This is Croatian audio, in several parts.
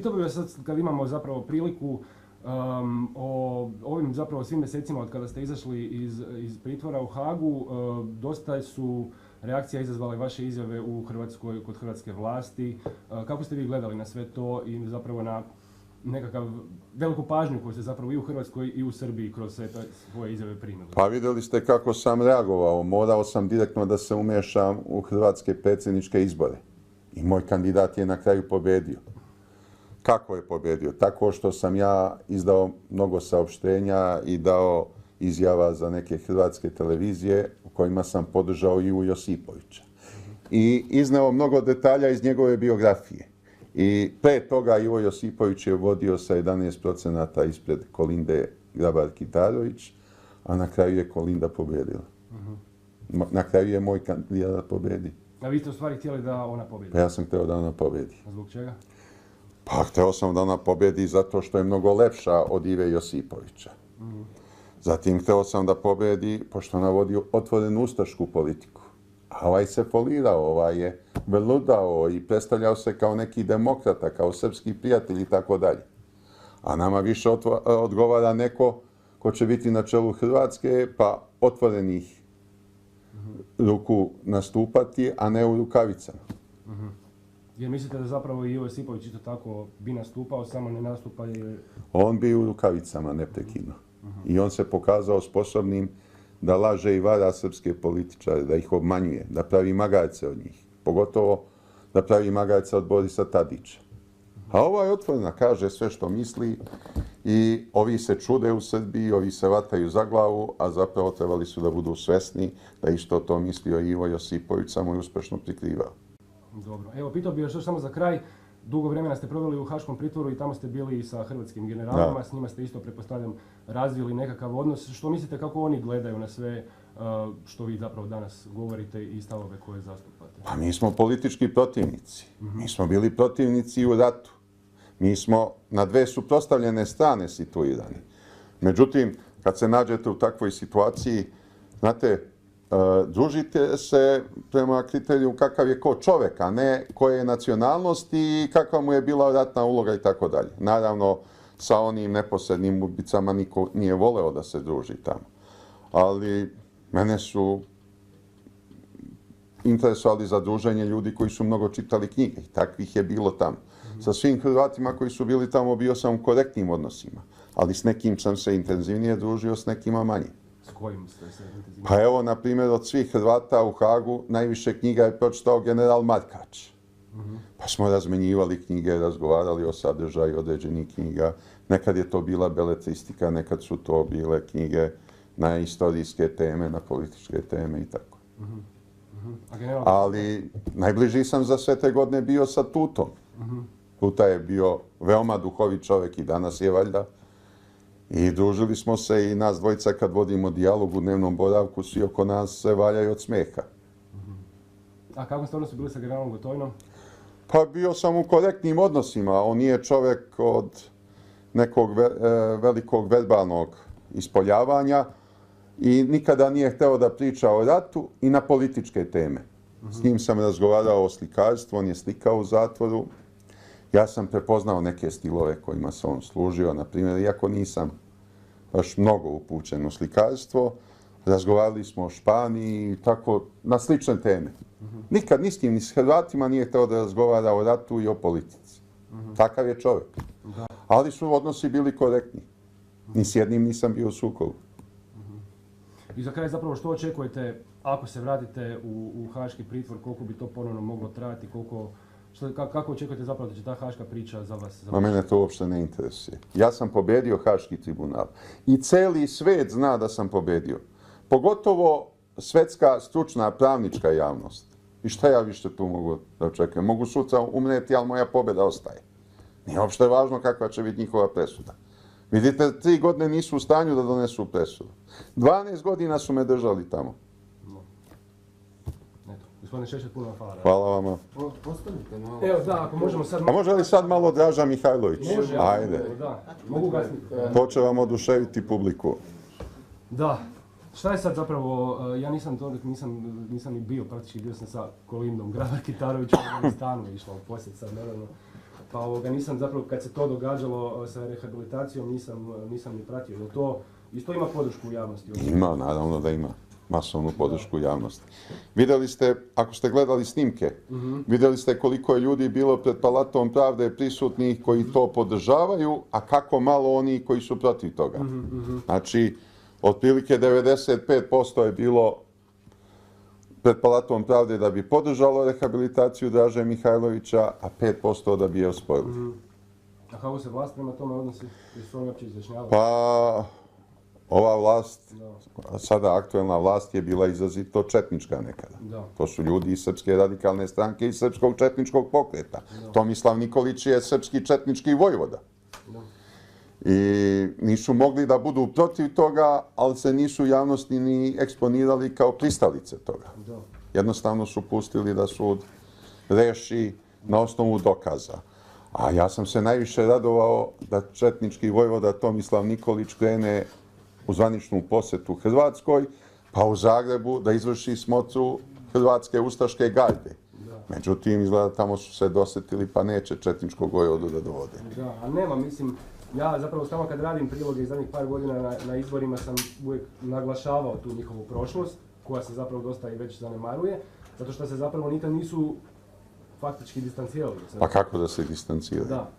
pitao bih vas sad kad imamo zapravo priliku o ovim zapravo svim mjesecima od kada ste izašli iz pritvora u Hagu, dosta su reakcija izazvale vaše izjave u Hrvatskoj, kod hrvatske vlasti. Kako ste vi gledali na sve to i zapravo na nekakav veliku pažnju koju ste zapravo i u Hrvatskoj i u Srbiji kroz sve svoje izjave primili? Pa vidjeli ste kako sam reagovao. Morao sam direktno da se umešam u hrvatske predsjedničke izbore. I moj kandidat je na kraju pobedio. Kako je pobedio? Tako što sam ja izdao mnogo saopštenja i dao izjava za neke hrvatske televizije u kojima sam podržao Ivu Josipovića. I izneo mnogo detalja iz njegove biografije. I pre toga Ivo Josipović je vodio sa 11% ispred Kolinde Grabar-Kitarović, a na kraju je Kolinda pobedila. Na kraju je moj kandidat pobedio. A vi ste u stvari htjeli da ona pobedi? Pa ja sam htio da ona pobedi. A zbog čega? Pa htio sam da ona pobedi zato što je mnogo lepša od Ive Josipovića. Zatim htio sam da pobedi pošto ona vodi otvorenu ustašku politiku. A ovaj se folirao, ovaj je vrludao i predstavljao se kao neki demokrata, kao srpski prijatelj i tako dalje. A nama više odgovara neko ko će biti na čelu Hrvatske, pa otvorenih ruku nastupati, a ne u rukavicama. Jer mislite da zapravo i Ivo Josipović isto tako bi nastupao, samo ne nastupa jer... On bi u rukavicama neprekidno. I on se pokazao sposobnim da laže i vara srpske političare, da ih obmanjuje, da pravi magarce od njih. Pogotovo da pravi magarce od Borisa Tadića. A ova je otvorena, kaže sve što misli i ovi se čude u Srbiji, ovi se vataju za glavu, a zapravo trebali su da budu svesni da isto to mislio Ivo Josipović, samo je uspešno prikrivao. Dobro. Evo, pitao bih još samo za kraj. Dugo vremena ste proveli u haškom pritvoru i tamo ste bili sa hrvatskim generalima, s njima ste isto, pretpostavljam, razvili nekakav odnos. Što mislite kako oni gledaju na sve što vi zapravo danas govorite i stavove koje zastupate? Pa mi smo politički protivnici. Mi smo bili protivnici u ratu. Mi smo na dve suprotstavljene strane situirani. Međutim, kad se nađete u takvoj situaciji, znate, družite se prema kriteriju kakav je ko čovek, a ne koje je nacionalnost i kakva mu je bila ratna uloga i tako dalje. Naravno, sa onim neposrednim ubicama niko nije voleo da se druži tamo. Ali mene su interesovali za druženje ljudi koji su mnogo čitali knjige i takvih je bilo tamo. Sa svim Hrvatima koji su bili tamo bio sam u korektnim odnosima, ali s nekim sam se intenzivnije družio, s nekima manje. S kojim ste se intenzivnije? Pa evo, na primjer, od svih Hrvata u Hagu najviše knjiga je pročitao general Markač. Pa smo razmenjivali knjige, razgovarali o sadržaju određenih knjiga. Nekad je to bila beletristika, nekad su to bile knjige na istorijske teme, na političke teme i tako. Ali najbliži sam za sve te godine bio sa Tutom. Tuta je bio veoma duhovit čovjek i danas je valjda. I družili smo se i nas dvojica kad vodimo dijalog u dnevnom boravku, svi oko nas se valjaju od smeha. A kako ste odnosi bili sa generalom Gotovinom? Pa bio sam u korektnim odnosima. On nije čovjek od nekog velikog verbalnog ispoljavanja i nikada nije hteo da priča o ratu i na političke teme. S njim sam razgovarao o slikarstvu, on je slikao u zatvoru. Ja sam prepoznao neke stilove kojima se on služio, na primjer, iako nisam baš mnogo upućen u slikarstvo, razgovarali smo o Španiji i tako, na slične teme. Nikad ni s kim, ni s Hrvatima nije hteo da razgovara o ratu i o politici. Takav je čovjek. Ali su odnosi bili korektni. Ni s jednim nisam bio u sukobu. I za kraj zapravo što očekujete ako se vratite u haški pritvor, koliko bi to ponovno moglo trajati, kako očekujete zapravo da će ta haška priča za vas završiti? Mene to uopšte ne interesuje. Ja sam pobedio Haški tribunal. I celi svet zna da sam pobedio. Pogotovo svetska stručna pravnička javnost. I šta ja više tu mogu da očekujem? Mogu sutra umreti, ali moja pobjeda ostaje. Nije uopšte važno kakva će biti njihova presuda. Vidite, 3 godine nisu u stanju da donesu presudu. 12 godina su me držali tamo. Gospodine Šešelj, puno vam hvala. Hvala vama. Postavite malo. Evo da, ako možemo sad... A može li sad malo Draža Mihajlović? Može. Ajde. Da, mogu gasniti. To će vam oduševiti publiku. Da. Šta je sad zapravo, ja nisam ni bio, praktički bio sam sa Kolindom Grabar-Kitarović u Afganistanu, išla u posjet sad, naravno. Pa nisam zapravo, kad se to događalo sa rehabilitacijom, nisam ni pratio. Jel to isto ima podršku u javnosti? Ima, naravno da ima. Masovnu podršku javnosti. Vidjeli ste, ako ste gledali snimke, vidjeli ste koliko je ljudi bilo pred Palatom pravde prisutnih koji to podržavaju, a kako malo oni koji su protiv toga. Znači, otprilike 95% je bilo pred Palatom pravde da bi podržalo rehabilitaciju Draže Mihajlovića, a 5% da bi je osporili. A kako se vlast prema tome odnosi? Jesu oni uopće izjašnjavali? Pa, ova vlast, sada aktuelna vlast je bila izrazito četnička nekada. To su ljudi iz Srpske radikalne stranke i Srpskog četničkog pokreta. Tomislav Nikolić je srpski četnički vojvoda. I nisu mogli da budu protiv toga, ali se nisu u javnosti ni eksponirali kao pristalice toga. Jednostavno su pustili da sud reši na osnovu dokaza. A ja sam se najviše radovao da četnički vojvoda Tomislav Nikolić krene u zvaničnu posetu Hrvatskoj, pa u Zagrebu da izvrši smotru Hrvatske ustaške garde. Međutim, izgleda tamo su se dosetili, pa neće četničkog vojvodu da dovode. Da, a nema, mislim, ja zapravo samo kad radim priloge iz zadnjih par godina na izborima sam uvijek naglašavao tu njihovu prošlost, koja se zapravo dosta i već zanemaruje, zato što se zapravo nikad nisu faktički distancirali. Pa kako da se distanciraju? Da.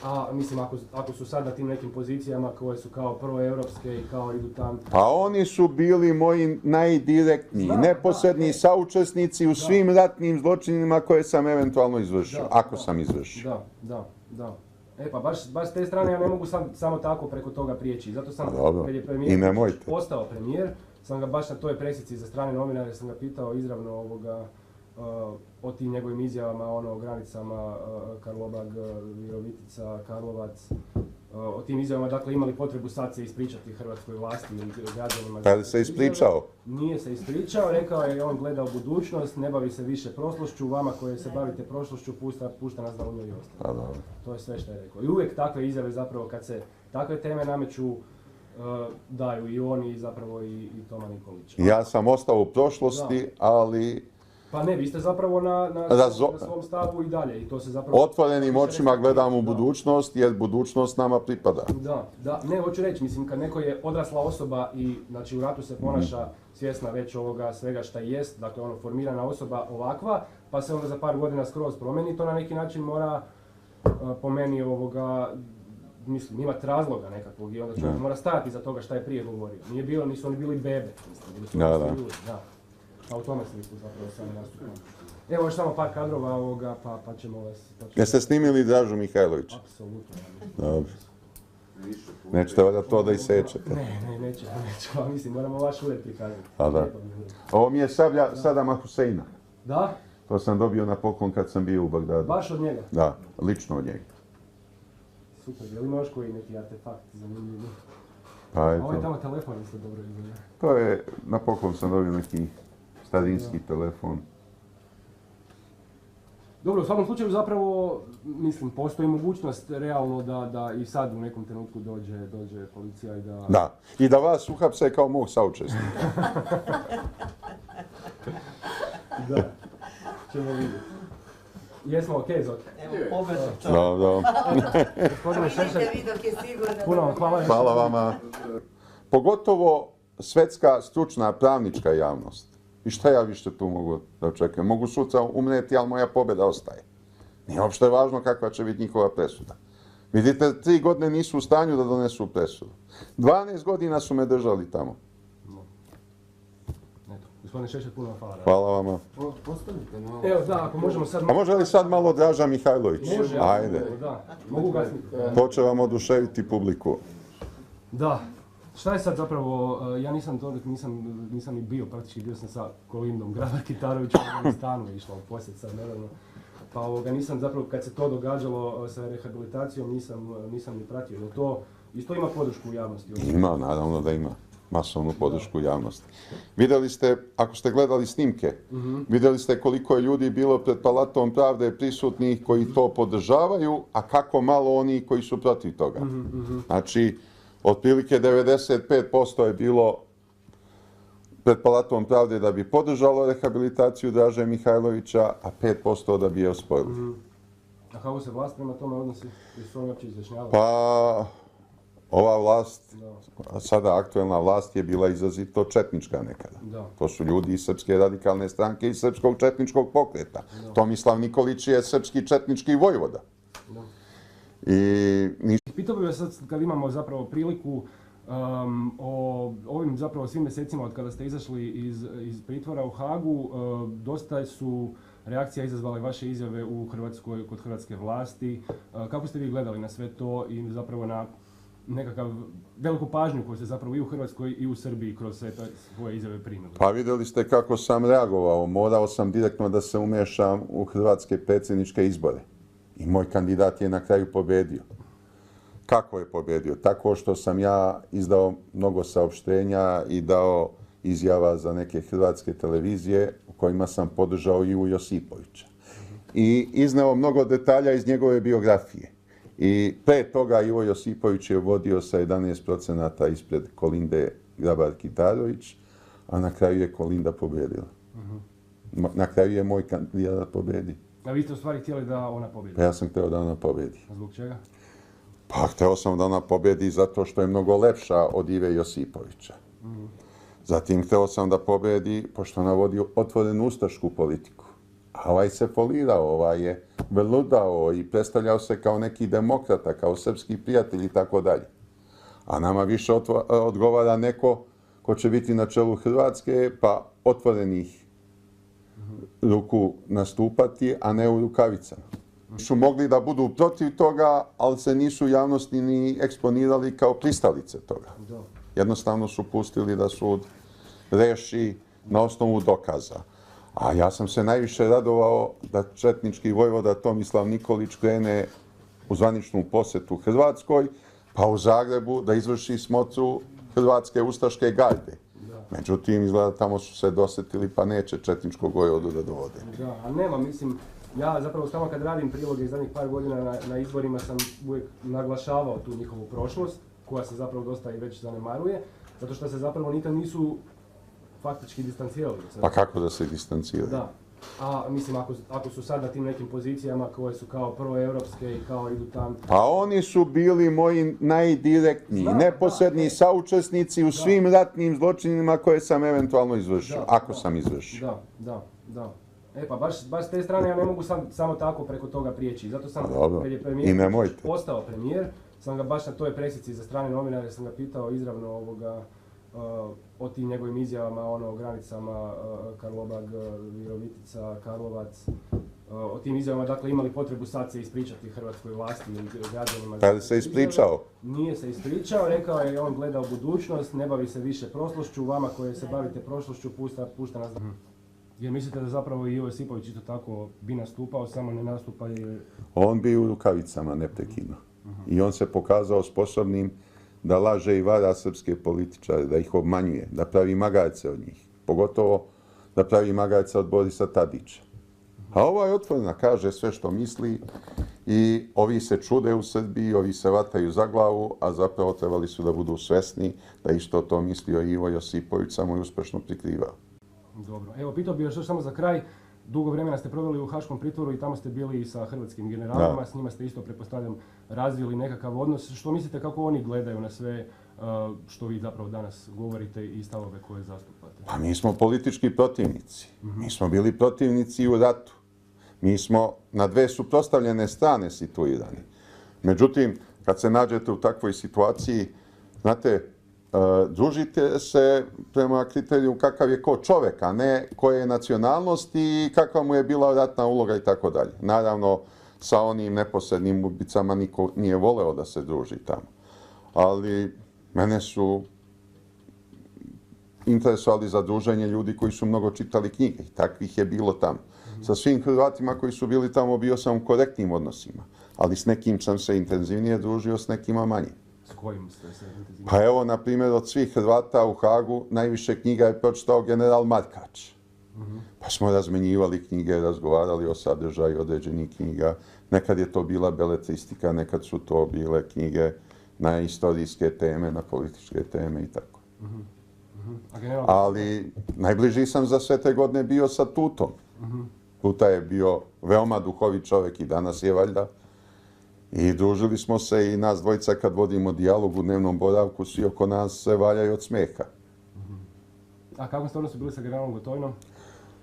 A mislim, ako su sad na tim nekim pozicijama koje su kao proeuropske i kao idu tam... Pa oni su bili moji najdirektniji, neposredni saučesnici u svim ratnim zločinima koje sam eventualno izvršio, ako sam izvršio. Da. E pa baš s te strane ja ne mogu samo tako preko toga prijeći. Zato sam, kad je premijer postao premijer, sam ga baš na toj presici za strane novinare sam ga pitao izravno o tim njegovim izjavama, o granicama Karlobag, Virovitica, Karlovac, o tim izjavama, dakle, imali potrebu sad se ispričati hrvatskoj vlasti ili građanima. Da li se ispričao? Nije se ispričao, rekao je on gleda u budućnost, ne bavi se više prošlošću, vama koji se bavite prošlošću pušta nas da u njoj ostane. To je sve što je rekao. I uvijek takve izjave zapravo kad se takve teme nameću daju i oni zapravo i Toma Nikolić. Ja sam ostao u prošlosti, ali... Pa ne, vi ste zapravo na svom stavu i dalje. I to se zapravo... Otvorenim očima gledam u budućnost, jer budućnost nama pripada. Da. Ne, hoću reći, mislim, kad neko je odrasla osoba i znači, u ratu se ponaša svjesna već ovoga svega šta jest, dakle, formirana osoba ovakva, pa se onda za par godina skroz promeni, to na neki način mora, po meni, mislim, imati razloga nekakvog i onda čovjek mora stajati za toga šta je prije govorio. Nisu oni bili bebe, mislim, bili su ljudi, da. A u tome smislu zapravo sam nastupam. Evo još samo par kadrova pa ćemo vas... Jeste snimili Dražu Mihajlovića? Apsolutno. Dobro. Nećete valjda to da isečete? Ne, neću, mislim, moramo vaš ured prikazati. A da. Ovo mi je sablja Sadama Huseina. Da? To sam dobio na poklon kad sam bio u Bagdadu. Baš od njega? Da, lično od njega. Super, je li ima još koji neki artefakt zanimljiv? Pa eto. Ovo je tamo telefon isto dobro izgleda. To je, na poklon sam dobio neki starinski telefon. Dobro, u svakom slučaju zapravo, mislim, postoji mogućnost realno da i sad u nekom trenutku dođe policija i da... Da, i da vas uhapse kao mog saučesnika. Da, ćemo vidjeti. Jesmo okej, Zoki? Evo, pobeđam čovjek. Da. Gospodine Šešelj, Vidok je sigurno. puno vam hvala. Hvala vama. Pogotovo svetska stručna pravnička javnost. I šta ja više tu mogu da očekujem? Mogu sutra umreti, ali moja pobjeda ostaje. Nije uopšte važno kakva će biti njihova presuda. Vidite, 3 godine nisu u stanju da donesu presudu. 12 godina su me držali tamo. Eto, gospodine Šešelj, puno vam hvala. Hvala vama. Evo, da, ako možemo sad... A može li sad malo Draža Mihajlović? Može, ajde. da. Mogu gasniti. Hoće vam oduševiti publiku. Da. Šta je sad zapravo, ja nisam ni bio, praktički bio sam sa Kolindom Grabar-Kitarovićem u Afganistanu išla u posjet sad nedavno. Pa nisam zapravo, kad se to događalo sa rehabilitacijom, nisam ni pratio. Jel to isto ima podršku u javnosti? Ima, naravno da ima. Masovnu podršku u javnosti. Vidjeli ste, ako ste gledali snimke, vidjeli ste koliko je ljudi bilo pred Palatom pravde prisutnih koji to podržavaju, a kako malo oni koji su protiv toga. Znači, otprilike 95% je bilo pred Palatom pravde da bi podržalo rehabilitaciju Draže Mihajlovića, a 5% da bi je osporili. A kako se vlast prema tome odnosi? Jesu oni uopće izjašnjavali? Pa, ova vlast, Da. sada aktuelna vlast je bila izrazito četnička nekada. Da. To su ljudi iz Srpske radikalne stranke i Srpskog četničkog pokreta. Da. Tomislav Nikolić je srpski četnički vojvoda. Da. I Pitao bih vas sad kad imamo zapravo priliku o ovim zapravo svim mjesecima od kada ste izašli iz pritvora u Hagu, dosta su reakcija izazvale vaše izjave u Hrvatskoj, kod hrvatske vlasti. Kako ste vi gledali na sve to i zapravo na nekakav veliku pažnju koju ste zapravo i u Hrvatskoj i u Srbiji kroz sve te svoje izjave primili? Pa vidjeli ste kako sam reagovao. Morao sam direktno da se umešam u hrvatske predsjedničke izbore. I moj kandidat je na kraju pobedio. Kako je pobedio? Tako što sam ja izdao mnogo saopštenja i dao izjava za neke hrvatske televizije u kojima sam podržao Ivu Josipovića. I izneo mnogo detalja iz njegove biografije. I pre toga Ivo Josipović je vodio sa 11% ispred Kolinde Grabar-Kitarović, a na kraju je Kolinda pobedila. Na kraju je moj kandidat pobedio. A vi ste u stvari htjeli da ona pobjedi? Pa ja sam hteo da ona pobedi. A zbog čega? Pa hteo sam da ona pobedi zato što je mnogo lepša od Ive Josipovića. Zatim hteo sam da pobedi pošto ona vodi otvorenu ustašku politiku. A ovaj se folirao, ovaj je vrludao i predstavljao se kao neki demokrata, kao srpski prijatelj i tako dalje. A nama više odgovara neko ko će biti na čelu Hrvatske, pa otvorenih ruku nastupati, a ne u rukavicama. Su mogli da budu protiv toga, ali se nisu u javnosti ni eksponirali kao pristalice toga. Da. Jednostavno su pustili da sud reši na osnovu dokaza. A ja sam se najviše radovao da četnički vojvoda Tomislav Nikolić krene u zvaničnu posetu Hrvatskoj, pa u Zagrebu da izvrši smotru Hrvatske ustaške garde. Međutim, izgleda tamo su se dosetili pa neće četničkog vojvodu da dovode. Da, a nema, mislim, ja zapravo samo kad radim priloge iz zadnjih par godina na izborima sam uvijek naglašavao tu njihovu prošlost, koja se zapravo dosta i već zanemaruje, zato što se zapravo nikad nisu faktički distancirali. Pa kako da se distanciraju? Da. A mislim, ako su sad na tim nekim pozicijama koje su kao proeuropske i kao idu tam... Pa oni su bili moji najdirektniji, neposredni saučesnici u svim ratnim zločinima koje sam eventualno izvršio, ako sam izvršio. Da. E pa baš s te strane ja ne mogu samo tako preko toga prijeći. Zato sam, kad je premijer postao premijer, sam ga baš na toj presici za strane novinare sam ga pitao izravno o tim njegovim izjavama, o granicama Karlobag, Virovitica, Karlovac, o tim izjavama, dakle imali potrebu sad se ispričati hrvatskoj vlasti ili građanima. Kada se ispričao? Nije se ispričao, rekao je on gleda u budućnost, ne bavi se više prošlošću, vama koji se bavite prošlošću pušta nas. Jer mislite da zapravo i Ivo Josipović isto tako bi nastupao, samo ne nastupa jer... On bi u rukavicama neprekidno. I on se pokazao sposobnim da laže i vara srpske političare, da ih obmanjuje, da pravi magarce od njih. Pogotovo da pravi magarce od Borisa Tadića. A ovaj otvorena kaže sve što misli i ovi se čude u Srbiji, ovi se vataju za glavu, a zapravo trebali su da budu svesni da isto to mislio Ivo Josipović, samo je uspešno prikrivao. Dobro. Evo, pitao bih još samo za kraj. Dugo vremena ste proveli u Haškom pritvoru i tamo ste bili i sa hrvatskim generalima, s njima ste isto, pretpostavljam, razvili nekakav odnos. Što mislite kako oni gledaju na sve što vi zapravo danas govorite i stavove koje zastupate? Pa mi smo politički protivnici. Mi smo bili protivnici u ratu. Mi smo na dve suprotstavljene strane situirani. Međutim, kad se nađete u takvoj situaciji, znate, družite se prema kriteriju kakav je ko čovek, a ne koje je nacionalnosti i kakva mu je bila ratna uloga i tako dalje. Naravno, sa onim neposrednim ubicama niko nije voleo da se druži tamo. Ali mene su interesovali za druženje ljudi koji su mnogo čitali knjige i takvih je bilo tamo. Sa svim Hrvatima koji su bili tamo bio sam u korektnim odnosima, ali s nekim sam se intenzivnije družio, s nekima manje. S kojim ste se intenzivnije? Pa evo, na primjer, od svih Hrvata u Hagu najviše knjiga je pročitao general Markač. Pa smo razmenjivali knjige, razgovarali o sadržaju određenih knjiga. Nekad je to bila beletristika, nekad su to bile knjige na istorijske teme, na političke teme i tako. Ali najbliži sam za sve te godine bio sa Tutom. puta je bio veoma duhovit čovjek i danas je valjda. I družili smo se i nas dvojica kad vodimo dijalog u dnevnom boravku, svi oko nas se valjaju od smeha. A kako ste odnosi bili sa generalom Gotovinom?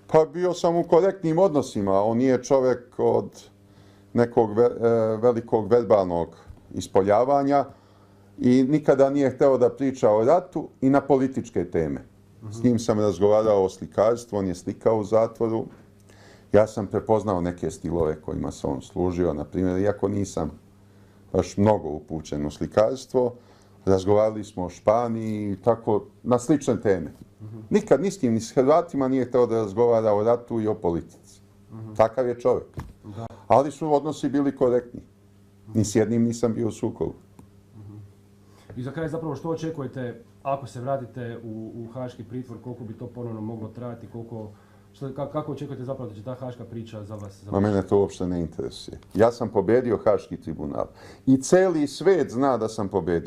Pa bio sam u korektnim odnosima. On nije čovjek od nekog velikog verbalnog ispoljavanja i nikada nije hteo da priča o ratu i na političke teme. S njim sam razgovarao o slikarstvu, on je slikao u zatvoru. Ja sam prepoznao neke stilove kojima se on služio, na primjer, iako nisam baš mnogo upućen u slikarstvo, razgovarali smo o Španiji i tako, na slične teme. Nikad ni s kim, ni s Hrvatima nije hteo da razgovara o ratu i o politici. Takav je čovjek. Ali su odnosi bili korektni. Ni s jednim nisam bio u sukobu. I za kraj zapravo što očekujete ako se vratite u haški pritvor, koliko bi to ponovno moglo trajati, kako očekujete zapravo da će ta haška priča za vas? Ma mene to uopšte ne interesuje. Ja sam pobedio Haški tribunal. I celi svet zna da sam pobedio.